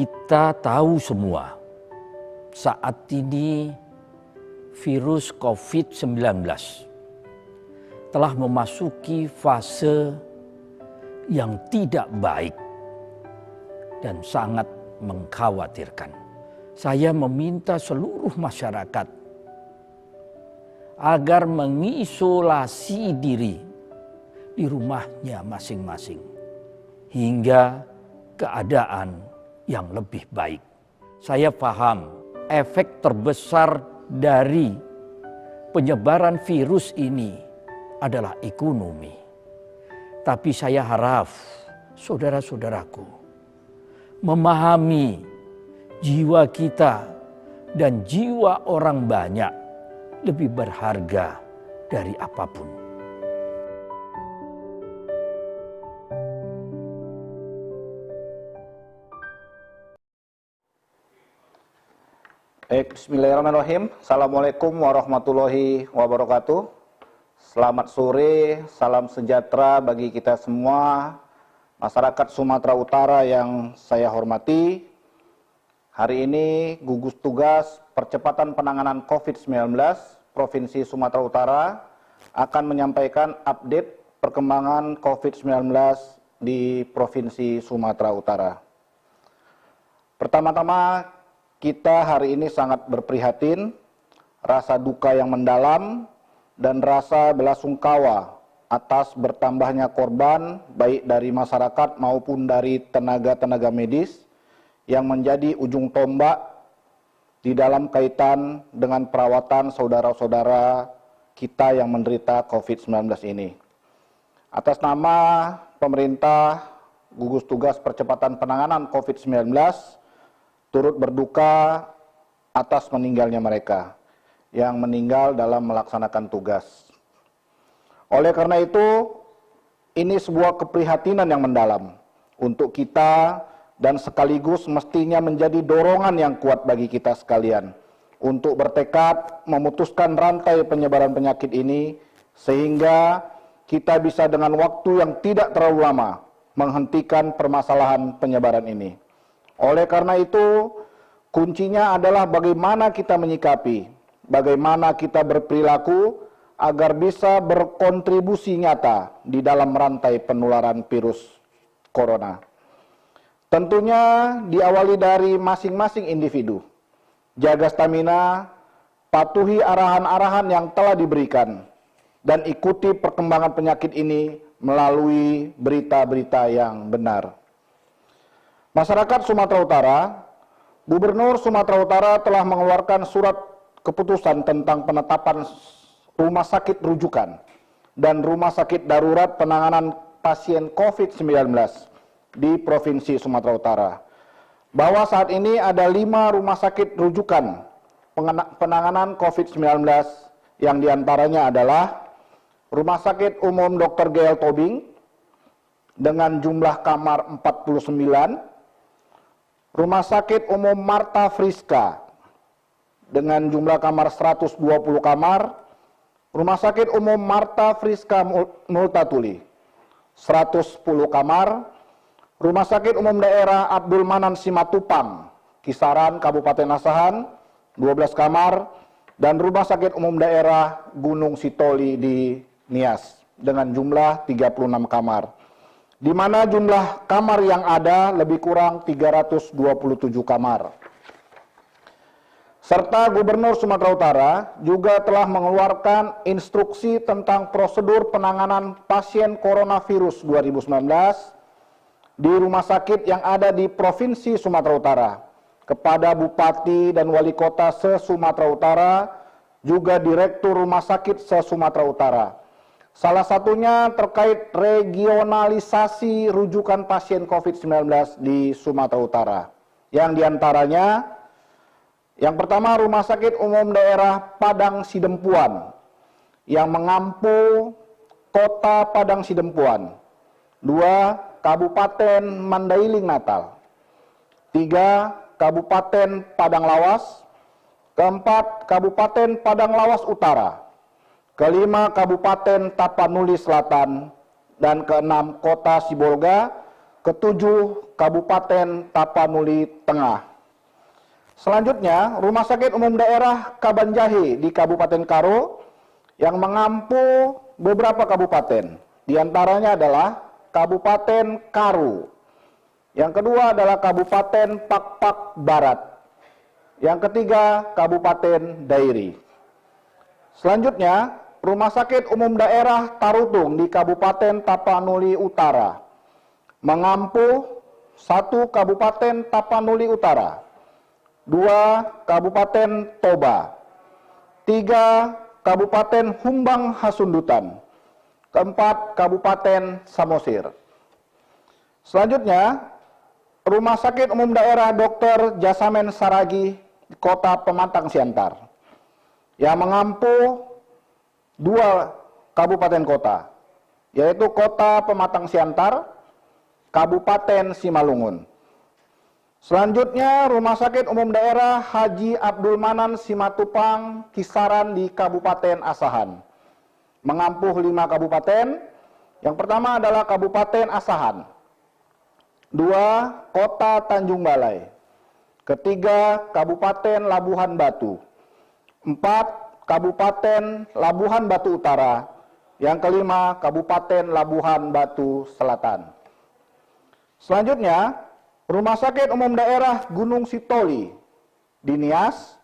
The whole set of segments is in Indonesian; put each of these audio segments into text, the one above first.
Kita tahu semua, saat ini virus COVID-19 telah memasuki fase yang tidak baik dan sangat mengkhawatirkan. Saya meminta seluruh masyarakat agar mengisolasi diri di rumahnya masing-masing hingga keadaan yang lebih baik. Saya paham efek terbesar dari penyebaran virus ini adalah ekonomi. Tapi saya harap saudara-saudaraku memahami jiwa kita dan jiwa orang banyak lebih berharga dari apapun. Bismillahirrahmanirrahim. Assalamualaikum warahmatullahi wabarakatuh. Selamat sore, salam sejahtera bagi kita semua, masyarakat Sumatera Utara yang saya hormati. Hari ini gugus tugas percepatan penanganan COVID-19 Provinsi Sumatera Utara akan menyampaikan update perkembangan COVID-19 di Provinsi Sumatera Utara. Pertama-tama, kita hari ini sangat berprihatin, rasa duka yang mendalam, dan rasa belasungkawa atas bertambahnya korban baik dari masyarakat maupun dari tenaga-tenaga medis yang menjadi ujung tombak di dalam kaitan dengan perawatan saudara-saudara kita yang menderita COVID-19 ini. Atas nama pemerintah, gugus tugas percepatan penanganan COVID-19, turut berduka atas meninggalnya mereka yang meninggal dalam melaksanakan tugas. Oleh karena itu, ini sebuah keprihatinan yang mendalam untuk kita dan sekaligus mestinya menjadi dorongan yang kuat bagi kita sekalian untuk bertekad memutuskan rantai penyebaran penyakit ini sehingga kita bisa dengan waktu yang tidak terlalu lama menghentikan permasalahan penyebaran ini. Oleh karena itu, kuncinya adalah bagaimana kita menyikapi, bagaimana kita berperilaku agar bisa berkontribusi nyata di dalam rantai penularan virus corona. Tentunya diawali dari masing-masing individu. Jaga stamina, patuhi arahan-arahan yang telah diberikan, dan ikuti perkembangan penyakit ini melalui berita-berita yang benar. Masyarakat Sumatera Utara, Gubernur Sumatera Utara telah mengeluarkan surat keputusan tentang penetapan rumah sakit rujukan dan rumah sakit darurat penanganan pasien COVID-19 di Provinsi Sumatera Utara. Bahwa saat ini ada 5 rumah sakit rujukan penanganan COVID-19 yang diantaranya adalah Rumah Sakit Umum Dr. G.L. Tobing dengan jumlah kamar 49, Rumah Sakit Umum Marta Friska dengan jumlah kamar 120 kamar, Rumah Sakit Umum Marta Friska Multatuli 110 kamar, Rumah Sakit Umum Daerah Abdul Manan Simatupang, Kisaran, Kabupaten Asahan 12 kamar, dan Rumah Sakit Umum Daerah Gunung Sitoli di Nias dengan jumlah 36 kamar. Di mana jumlah kamar yang ada lebih kurang 327 kamar. Serta Gubernur Sumatera Utara juga telah mengeluarkan instruksi tentang prosedur penanganan pasien coronavirus 2019 di rumah sakit yang ada di Provinsi Sumatera Utara kepada Bupati dan Wali Kota se-Sumatera Utara, juga Direktur Rumah Sakit se-Sumatera Utara. Salah satunya terkait regionalisasi rujukan pasien COVID-19 di Sumatera Utara. Yang diantaranya, yang pertama Rumah Sakit Umum Daerah Padang Sidempuan yang mengampu Kota Padang Sidempuan. 2. Kabupaten Mandailing Natal. 3. Kabupaten Padang Lawas. 4. Kabupaten Padang Lawas Utara. 5. Kabupaten Tapanuli Selatan. Dan 6. Kota Sibolga ketujuh Kabupaten Tapanuli Tengah. Selanjutnya, Rumah Sakit Umum Daerah Kabanjahe di Kabupaten Karo yang mengampu beberapa kabupaten. Di antaranya adalah Kabupaten Karo. Yang kedua adalah Kabupaten Pakpak Barat. Yang ketiga, Kabupaten Dairi. Selanjutnya, Rumah Sakit Umum Daerah Tarutung di Kabupaten Tapanuli Utara mengampu 1 Kabupaten Tapanuli Utara, 2 Kabupaten Toba, 3 Kabupaten Humbang Hasundutan, 4 Kabupaten Samosir. Selanjutnya, Rumah Sakit Umum Daerah Dr. Jasamen Saragi di Kota Pematang Siantar yang mengampu 2 kabupaten kota, yaitu Kota Pematang Siantar, Kabupaten Simalungun. Selanjutnya, Rumah Sakit Umum Daerah Haji Abdul Manan Simatupang Kisaran di Kabupaten Asahan mengampu 5 kabupaten. Yang pertama adalah Kabupaten Asahan, 2 Kota Tanjung Balai, ketiga Kabupaten Labuhan Batu, 4 Kabupaten Labuhan Batu Utara, yang kelima Kabupaten Labuhan Batu Selatan. Selanjutnya, Rumah Sakit Umum Daerah Gunung Sitoli di Nias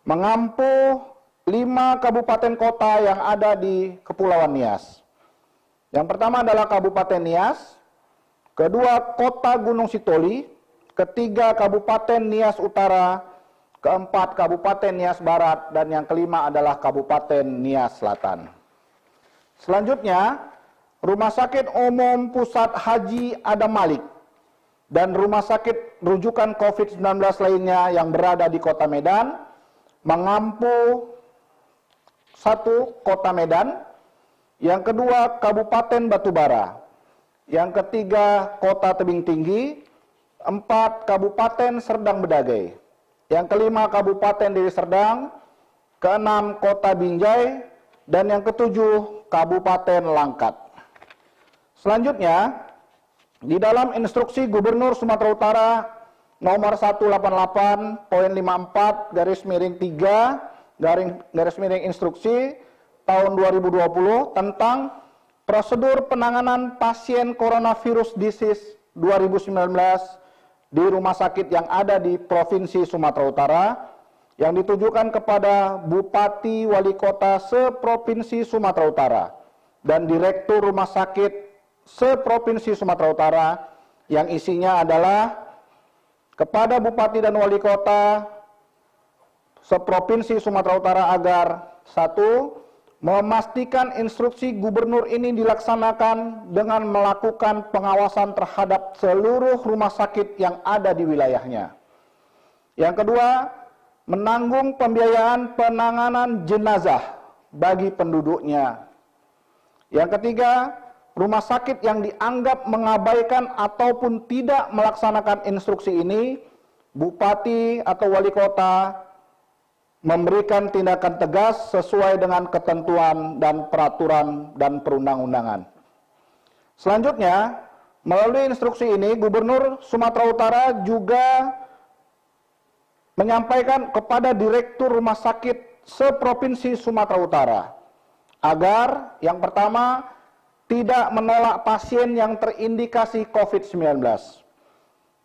mengampu 5 kabupaten kota yang ada di Kepulauan Nias. Yang pertama adalah Kabupaten Nias, kedua Kota Gunung Sitoli, ketiga Kabupaten Nias Utara, keempat Kabupaten Nias Barat, dan yang kelima adalah Kabupaten Nias Selatan. Selanjutnya, Rumah Sakit Umum Pusat Haji Adam Malik dan Rumah Sakit Rujukan COVID-19 lainnya yang berada di Kota Medan mengampu 1 Kota Medan, yang kedua Kabupaten Batubara, yang ketiga Kota Tebing Tinggi, 4 Kabupaten Serdang Bedagai, yang kelima Kabupaten Deli Serdang, keenam Kota Binjai, dan yang ketujuh Kabupaten Langkat. Selanjutnya, di dalam instruksi Gubernur Sumatera Utara nomor 188/3 instruksi tahun 2020 tentang prosedur penanganan pasien coronavirus disease 2019 di rumah sakit yang ada di Provinsi Sumatera Utara yang ditujukan kepada Bupati Wali Kota se-Provinsi Sumatera Utara dan Direktur Rumah Sakit se-Provinsi Sumatera Utara yang isinya adalah kepada Bupati dan Wali Kota se-Provinsi Sumatera Utara agar 1. Memastikan instruksi gubernur ini dilaksanakan dengan melakukan pengawasan terhadap seluruh rumah sakit yang ada di wilayahnya. Yang kedua, menanggung pembiayaan penanganan jenazah bagi penduduknya. Yang ketiga, rumah sakit yang dianggap mengabaikan ataupun tidak melaksanakan instruksi ini, Bupati atau Wali Kota memberikan tindakan tegas sesuai dengan ketentuan dan peraturan dan perundang-undangan. Selanjutnya, melalui instruksi ini, Gubernur Sumatera Utara juga menyampaikan kepada Direktur Rumah Sakit se-Provinsi Sumatera Utara agar yang pertama tidak menolak pasien yang terindikasi COVID-19.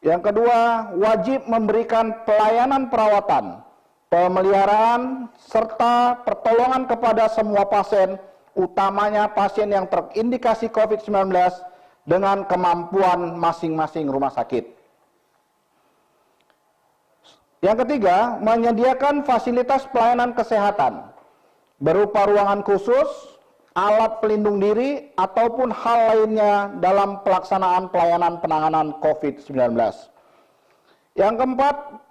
Yang kedua, wajib memberikan pelayanan perawatan, pemeliharaan, serta pertolongan kepada semua pasien, utamanya pasien yang terindikasi COVID-19 dengan kemampuan masing-masing rumah sakit. Yang ketiga, menyediakan fasilitas pelayanan kesehatan berupa ruangan khusus, alat pelindung diri, ataupun hal lainnya dalam pelaksanaan pelayanan penanganan COVID-19. Yang keempat,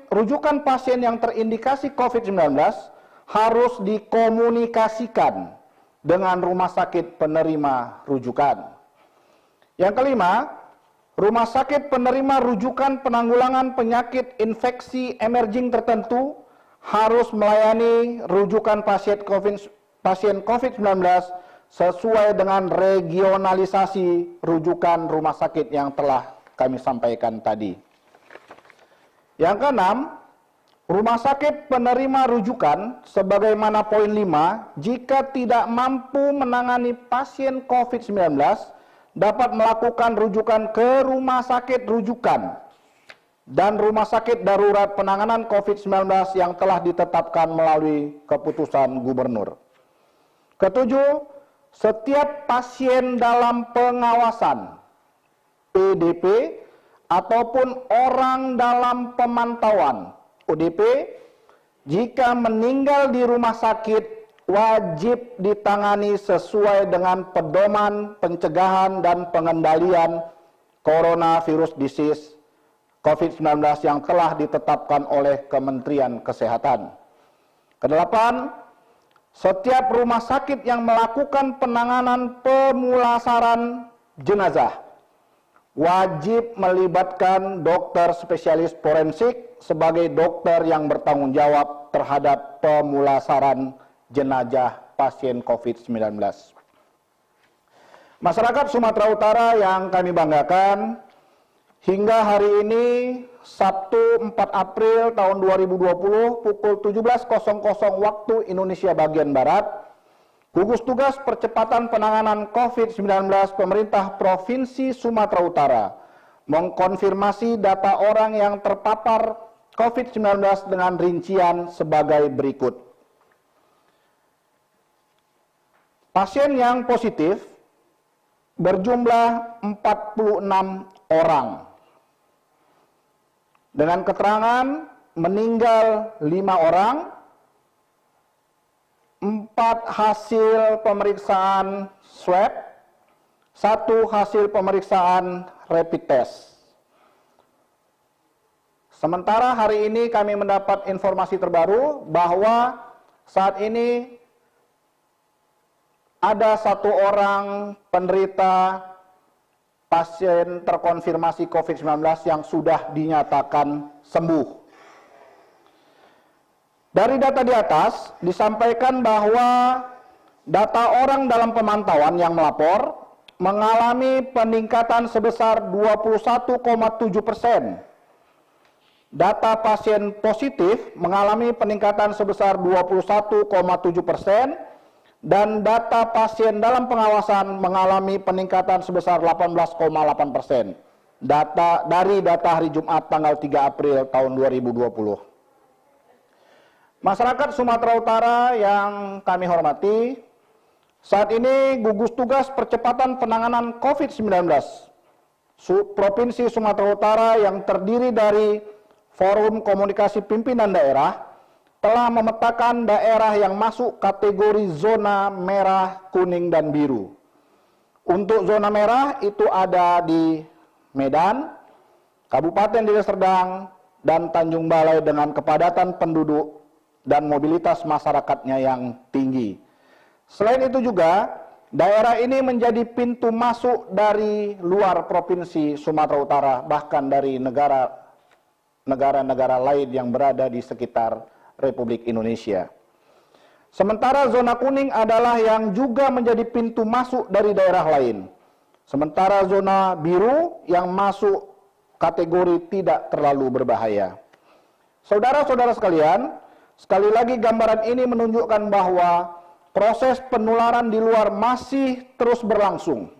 rujukan pasien yang terindikasi COVID-19 harus dikomunikasikan dengan rumah sakit penerima rujukan. Yang kelima, rumah sakit penerima rujukan penanggulangan penyakit infeksi emerging tertentu harus melayani rujukan pasien COVID-19 sesuai dengan regionalisasi rujukan rumah sakit yang telah kami sampaikan tadi. Yang keenam, rumah sakit penerima rujukan sebagaimana poin 5, jika tidak mampu menangani pasien COVID-19, dapat melakukan rujukan ke rumah sakit rujukan dan rumah sakit darurat penanganan COVID-19 yang telah ditetapkan melalui keputusan gubernur. Ketujuh, setiap pasien dalam pengawasan PDP ataupun orang dalam pemantauan ODP, jika meninggal di rumah sakit, wajib ditangani sesuai dengan pedoman pencegahan dan pengendalian coronavirus disease COVID-19 yang telah ditetapkan oleh Kementerian Kesehatan. Kedelapan, setiap rumah sakit yang melakukan penanganan pemulasaran jenazah wajib melibatkan dokter spesialis forensik sebagai dokter yang bertanggung jawab terhadap pemulasaran jenazah pasien COVID-19. Masyarakat Sumatera Utara yang kami banggakan, hingga hari ini Sabtu 4 April tahun 2020 pukul 17.00 waktu Indonesia bagian Barat, gugus tugas percepatan penanganan COVID-19 pemerintah Provinsi Sumatera Utara mengkonfirmasi data orang yang terpapar COVID-19 dengan rincian sebagai berikut. Pasien yang positif berjumlah 46 orang. Dengan keterangan meninggal 5 orang, 4 hasil pemeriksaan swab, 1 hasil pemeriksaan rapid test. Sementara hari ini kami mendapat informasi terbaru bahwa saat ini ada 1 orang penderita pasien terkonfirmasi COVID-19 yang sudah dinyatakan sembuh. Dari data di atas disampaikan bahwa data orang dalam pemantauan yang melapor mengalami peningkatan sebesar 21,7%. Data pasien positif mengalami peningkatan sebesar 21,7%. Dan data pasien dalam pengawasan mengalami peningkatan sebesar 18,8%. Dari data hari Jumat tanggal 3 April tahun 2020. Masyarakat Sumatera Utara yang kami hormati, saat ini gugus tugas percepatan penanganan COVID-19 Provinsi Sumatera Utara yang terdiri dari Forum Komunikasi Pimpinan Daerah telah memetakan daerah yang masuk kategori zona merah, kuning, dan biru. Untuk zona merah itu ada di Medan, Kabupaten Deli Serdang, dan Tanjung Balai dengan kepadatan penduduk dan mobilitas masyarakatnya yang tinggi. Selain itu juga, daerah ini menjadi pintu masuk dari luar Provinsi Sumatera Utara, bahkan dari negara-negara lain yang berada di sekitar Republik Indonesia. Sementara zona kuning adalah yang juga menjadi pintu masuk dari daerah lain. Sementara zona biru yang masuk kategori tidak terlalu berbahaya. Saudara-saudara sekalian, sekali lagi gambaran ini menunjukkan bahwa proses penularan di luar masih terus berlangsung.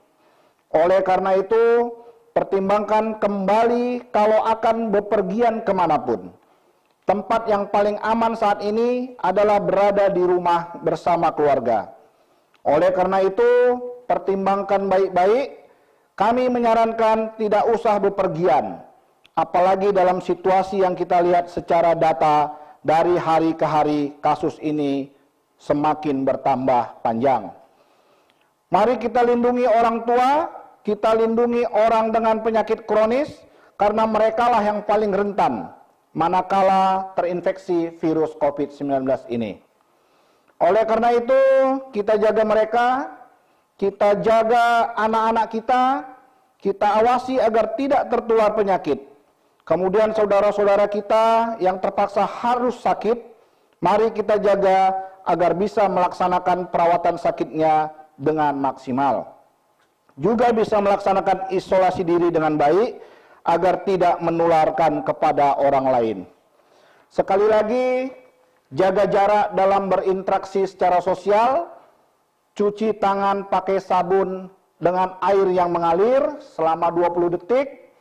Oleh karena itu, pertimbangkan kembali kalau akan bepergian kemanapun. Tempat yang paling aman saat ini adalah berada di rumah bersama keluarga. Oleh karena itu, pertimbangkan baik-baik. Kami menyarankan tidak usah bepergian. Apalagi dalam situasi yang kita lihat secara data dari hari ke hari kasus ini semakin bertambah panjang. Mari kita lindungi orang tua, kita lindungi orang dengan penyakit kronis, karena merekalah yang paling rentan manakala terinfeksi virus COVID-19 ini. Oleh karena itu, kita jaga mereka, kita jaga anak-anak kita awasi agar tidak tertular penyakit. Kemudian saudara-saudara kita yang terpaksa harus sakit, mari kita jaga agar bisa melaksanakan perawatan sakitnya dengan maksimal. Juga bisa melaksanakan isolasi diri dengan baik agar tidak menularkan kepada orang lain. Sekali lagi, jaga jarak dalam berinteraksi secara sosial, cuci tangan pakai sabun dengan air yang mengalir selama 20 detik.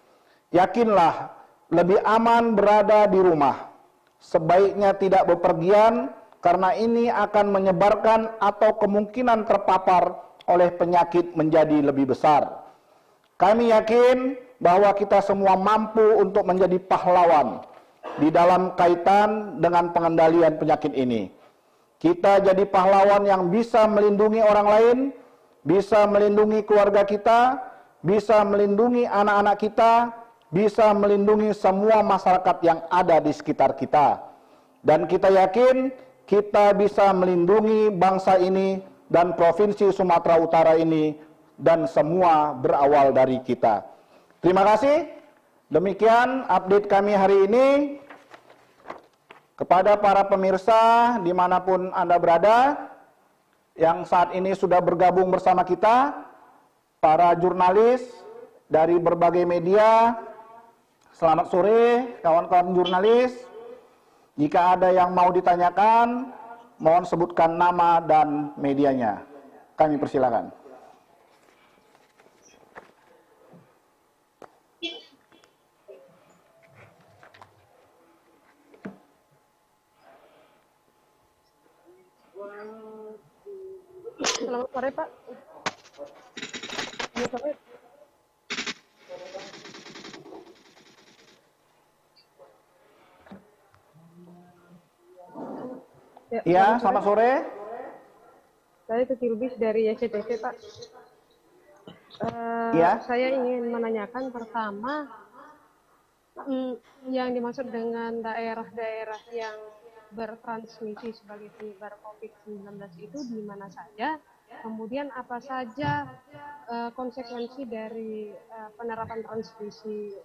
Yakinlah lebih aman berada di rumah. Sebaiknya tidak bepergian karena ini akan menyebarkan atau kemungkinan terpapar oleh penyakit menjadi lebih besar. Kami yakin bahwa kita semua mampu untuk menjadi pahlawan di dalam kaitan dengan pengendalian penyakit ini. Kita jadi pahlawan yang bisa melindungi orang lain, bisa melindungi keluarga kita, bisa melindungi anak-anak kita, bisa melindungi semua masyarakat yang ada di sekitar kita. Dan kita yakin kita bisa melindungi bangsa ini dan Provinsi Sumatera Utara ini, dan semua berawal dari kita. Terima kasih. Demikian update kami hari ini. Kepada para pemirsa dimanapun Anda berada, yang saat ini sudah bergabung bersama kita, para jurnalis dari berbagai media, selamat sore kawan-kawan jurnalis. Jika ada yang mau ditanyakan, mohon sebutkan nama dan medianya. Kami persilakan. Selamat sore, Pak. Selamat sore. Ya, selamat sore. Saya Tuti Lubis dari YCTV, Pak. Ya. Saya ingin menanyakan pertama, yang dimaksud dengan daerah-daerah yang bertransmisi sebagai penyebar COVID-19 itu di mana saja? Kemudian apa saja konsekuensi dari penerapan transmisi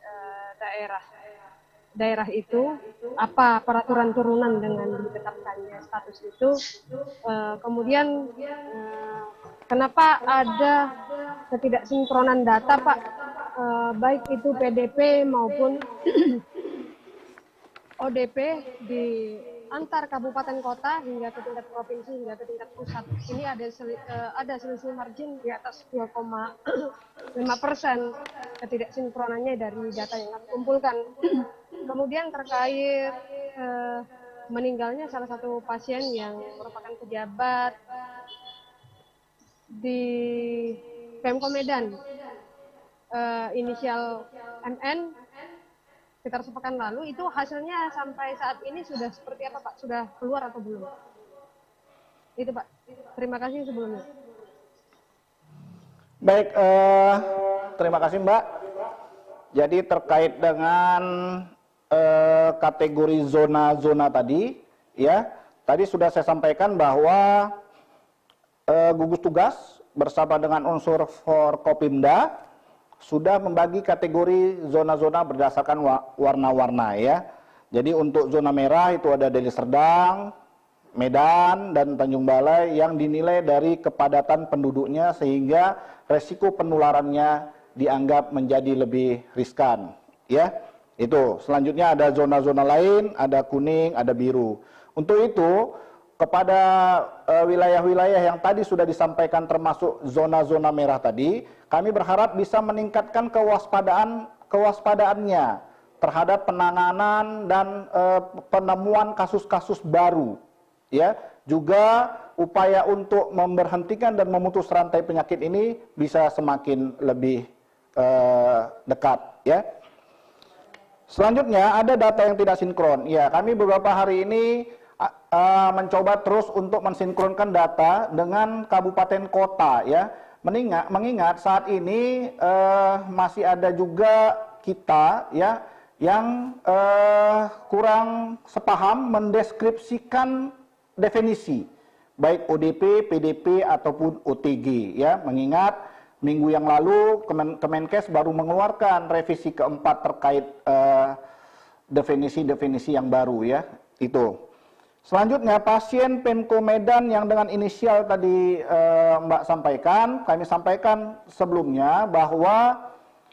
daerah itu, apa peraturan turunan dengan ditetapkannya status itu, kemudian kenapa ada ketidaksinkronan data, Pak, baik itu PDP maupun ODP di antar kabupaten kota hingga ke tingkat provinsi hingga ke tingkat pusat. Ini ada selisih margin di atas 2,5% ketidaksinkronannya dari data yang kami kumpulkan. Kemudian terkait meninggalnya salah satu pasien yang merupakan pejabat di Pemko Medan, inisial MN, sekitar sepekan lalu, itu hasilnya sampai saat ini sudah seperti apa, Pak? Sudah keluar atau belum? Itu, Pak. Terima kasih sebelumnya. Baik, terima kasih, Mbak. Jadi terkait dengan kategori zona-zona tadi, ya, tadi sudah saya sampaikan bahwa gugus tugas bersama dengan unsur Forkopimda sudah membagi kategori zona-zona berdasarkan warna-warna, ya. Jadi untuk zona merah itu ada Deli Serdang, Medan, dan Tanjung Balai yang dinilai dari kepadatan penduduknya sehingga resiko penularannya dianggap menjadi lebih riskan, ya. Itu. Selanjutnya ada zona-zona lain, ada kuning, ada biru. Untuk itu kepada wilayah-wilayah yang tadi sudah disampaikan termasuk zona-zona merah tadi, kami berharap bisa meningkatkan kewaspadaannya terhadap penanganan dan penemuan kasus-kasus baru, ya. Juga upaya untuk memberhentikan dan memutus rantai penyakit ini bisa semakin lebih dekat, ya. Selanjutnya ada data yang tidak sinkron. Ya, kami beberapa hari ini mencoba terus untuk mensinkronkan data dengan kabupaten kota, ya. Mengingat saat ini masih ada juga kita, ya, yang kurang sepaham mendeskripsikan definisi baik ODP, PDP ataupun OTG, ya. Mengingat minggu yang lalu Kemenkes baru mengeluarkan revisi keempat terkait definisi-definisi yang baru, ya. Itu. Selanjutnya, pasien Pemko Medan yang dengan inisial tadi Mbak sampaikan, kami sampaikan sebelumnya bahwa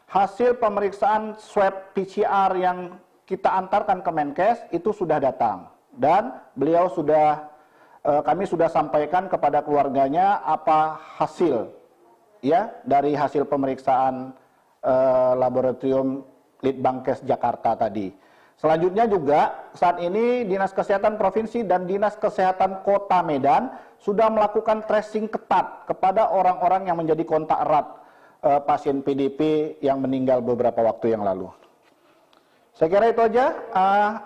hasil pemeriksaan swab PCR yang kita antarkan ke Menkes itu sudah datang. Dan beliau kami sudah sampaikan kepada keluarganya apa hasil ya dari hasil pemeriksaan laboratorium Litbangkes Jakarta tadi. Selanjutnya juga saat ini Dinas Kesehatan Provinsi dan Dinas Kesehatan Kota Medan sudah melakukan tracing ketat kepada orang-orang yang menjadi kontak erat pasien PDP yang meninggal beberapa waktu yang lalu. Saya kira itu aja.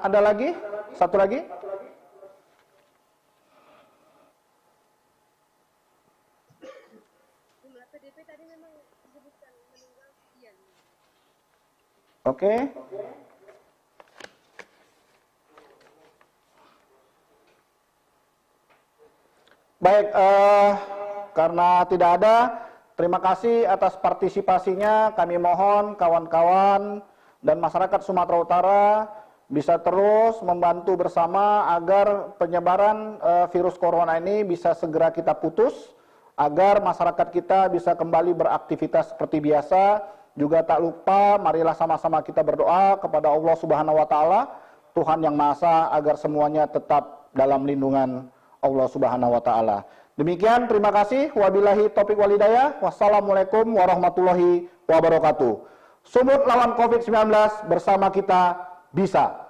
Ada lagi? Satu lagi? Jumlah PDP tadi memang disebutkan meninggal sekian. Oke. Baik, karena tidak ada, terima kasih atas partisipasinya. Kami mohon kawan-kawan dan masyarakat Sumatera Utara bisa terus membantu bersama agar penyebaran virus corona ini bisa segera kita putus, agar masyarakat kita bisa kembali beraktivitas seperti biasa. Juga tak lupa, marilah sama-sama kita berdoa kepada Allah Subhanahu wa Ta'ala, Tuhan yang Maha Esa, agar semuanya tetap dalam lindungan Allah Subhanahu wa Ta'ala. Demikian, terima kasih. Wabillahi taufiq wal hidayah. Wassalamualaikum warahmatullahi wabarakatuh. Sumut lawan COVID-19, bersama kita bisa.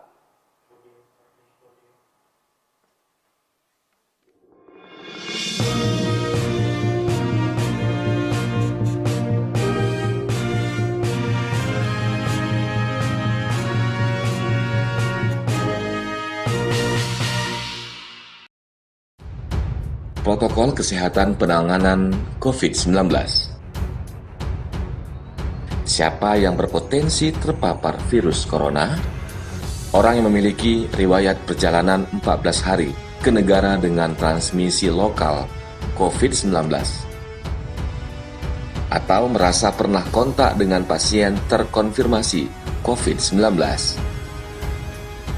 Protokol Kesehatan Penanganan COVID-19. Siapa yang berpotensi terpapar virus corona? Orang yang memiliki riwayat perjalanan 14 hari ke negara dengan transmisi lokal COVID-19. Atau merasa pernah kontak dengan pasien terkonfirmasi COVID-19.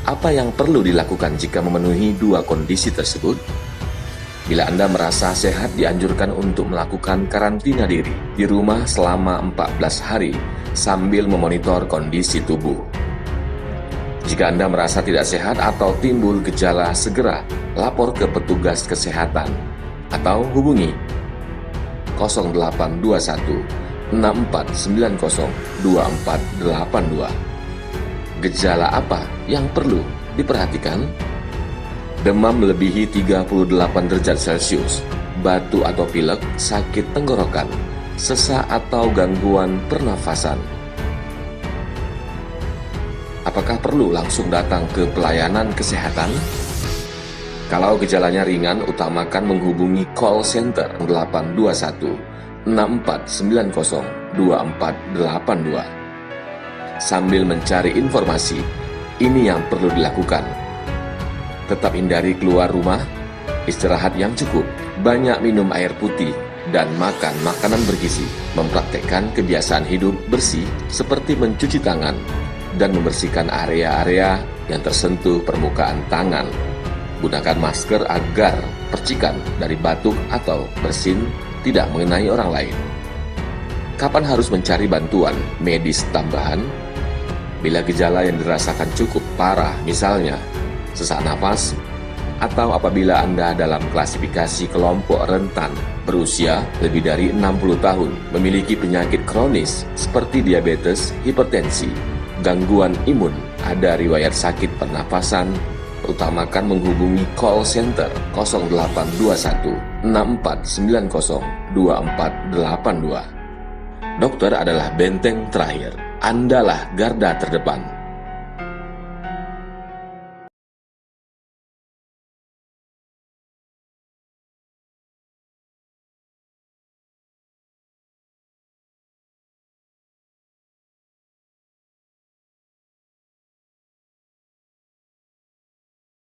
Apa yang perlu dilakukan jika memenuhi dua kondisi tersebut? Bila Anda merasa sehat, dianjurkan untuk melakukan karantina diri di rumah selama 14 hari sambil memonitor kondisi tubuh. Jika Anda merasa tidak sehat atau timbul gejala, segera lapor ke petugas kesehatan atau hubungi 0821 6490 2482. Gejala apa yang perlu diperhatikan? Demam melebihi 38 derajat Celcius, batuk atau pilek, sakit tenggorokan, sesak atau gangguan pernafasan. Apakah perlu langsung datang ke pelayanan kesehatan? Kalau gejalanya ringan, utamakan menghubungi call center 821 6490 2482. Sambil mencari informasi, ini yang perlu dilakukan. Tetap hindari keluar rumah, istirahat yang cukup, banyak minum air putih, dan makan makanan bergizi. Mempraktekkan kebiasaan hidup bersih seperti mencuci tangan dan membersihkan area-area yang tersentuh permukaan tangan. Gunakan masker agar percikan dari batuk atau bersin tidak mengenai orang lain. Kapan harus mencari bantuan medis tambahan? Bila gejala yang dirasakan cukup parah, misalnya sesak nafas, atau apabila Anda dalam klasifikasi kelompok rentan, berusia lebih dari 60 tahun, memiliki penyakit kronis seperti diabetes, hipertensi, gangguan imun, ada riwayat sakit pernafasan, utamakan menghubungi call center 0821 6490 2482. Dokter adalah benteng terakhir. Andalah garda terdepan.